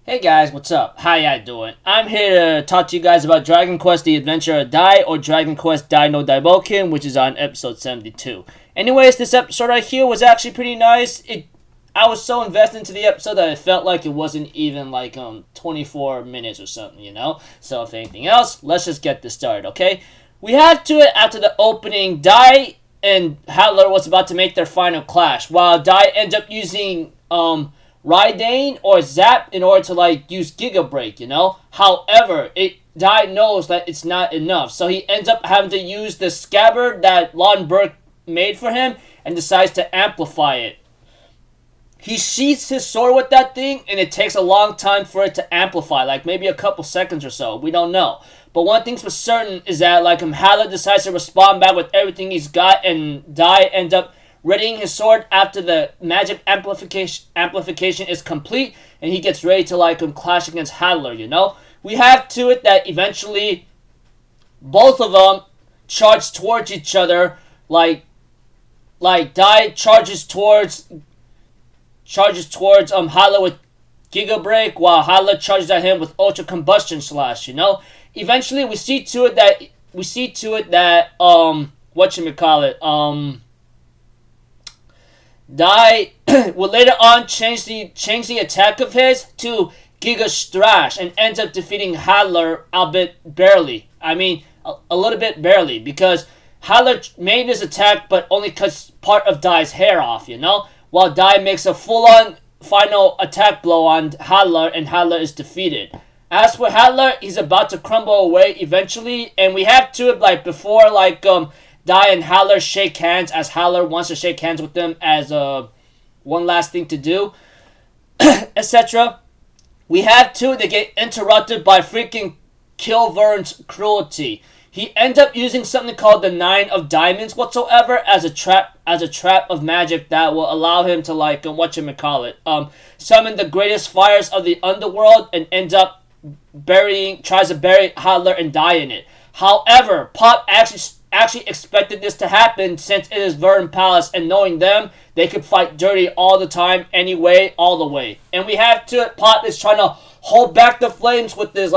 Hey guys, what's up? How ya doing? I'm here to talk to you guys about Dragon Quest The Adventure of Dai, or Dragon Quest Dai no Daai Bokken, which is on episode 72. Anyways, this episode right here was actually pretty nice. I was so invested into the episode that it felt like it wasn't even like 24 minutes or something, you know? So if anything else, let's just get this started, okay? We had to it after the opening. Dai and Hattler was about to make their final clash, while Dai ends up using Raidane or Zap in order to use Giga Break, you know? However, Dai knows that it's not enough, so he ends up having to use the scabbard that Lon Burke made for him and decides to amplify it. He sheaths his sword with that thing, and it takes a long time for it to amplify, like maybe a couple seconds or so. We don't know. But one thing's for certain is that Hattler decides to respond back with everything he's got, and Dai ends up readying his sword after the magic amplification is complete, and he gets ready to clash against Hattler, you know? We have to it that eventually both of them charge towards each other, like Dai charges towards Hattler with Giga Break, while Hattler charges at him with Ultra Combustion Slash, you know? Eventually we see to it that Dai will later on change the attack of his to Giga Strash and ends up defeating Hattler, albeit barely. I mean, a little bit barely, because Hattler made his attack but only cuts part of Dai's hair off, you know? While Dai makes a full-on final attack blow on Hattler, and Hattler is defeated. As for Hattler, he's about to crumble away eventually, and we have to it before Dai and Hattler shake hands, as Hattler wants to shake hands with them as one last thing to do, etc. We have to they get interrupted by freaking Kilvern's cruelty. He ends up using something called the Nine of Diamonds whatsoever as a trap of magic that will allow him to summon the greatest fires of the underworld, and ends up tries to bury Hattler and Dai in it. However, Pop actually expected this to happen, since it is Verdant Palace, and knowing them, they could fight dirty all the time, anyway, all the way. And we have to it, Pop is trying to hold back the flames with this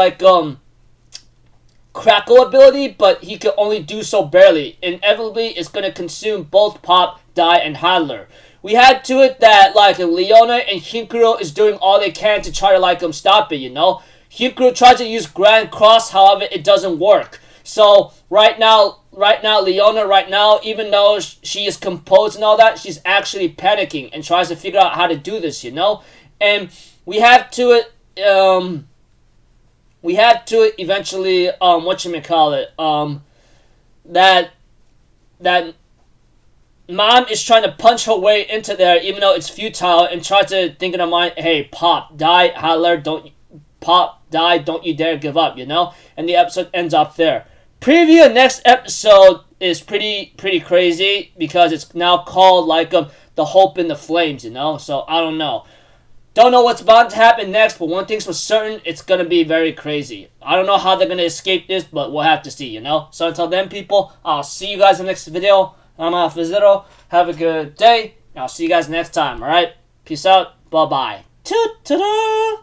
crackle ability, but he could only do so barely. Inevitably, it's going to consume both Pop, Dai, and Hattler. We had to it that Leona and Himkuro is doing all they can to try to stop it, you know? Himkuro tries to use Grand Cross, however, it doesn't work. So right now, Leona, even though she is composed and all that, she's actually panicking and tries to figure out how to do this, you know? And we have to it eventually, that Mom is trying to punch her way into there, even though it's futile, and tries to think in her mind, hey, Pop, Dai, Hattler, don't you dare give up, you know? And the episode ends up there. Preview of next episode is pretty crazy, because it's now called The Hope in the Flames, you know? So I don't know. Don't know what's about to happen next, but one thing's for certain, it's gonna be very crazy. I don't know how they're gonna escape this, but we'll have to see, you know? So until then, people, I'll see you guys in the next video. I'm Alpha Have a good day. I'll see you guys next time, alright? Peace out. Bye-bye. Toot-ta-da!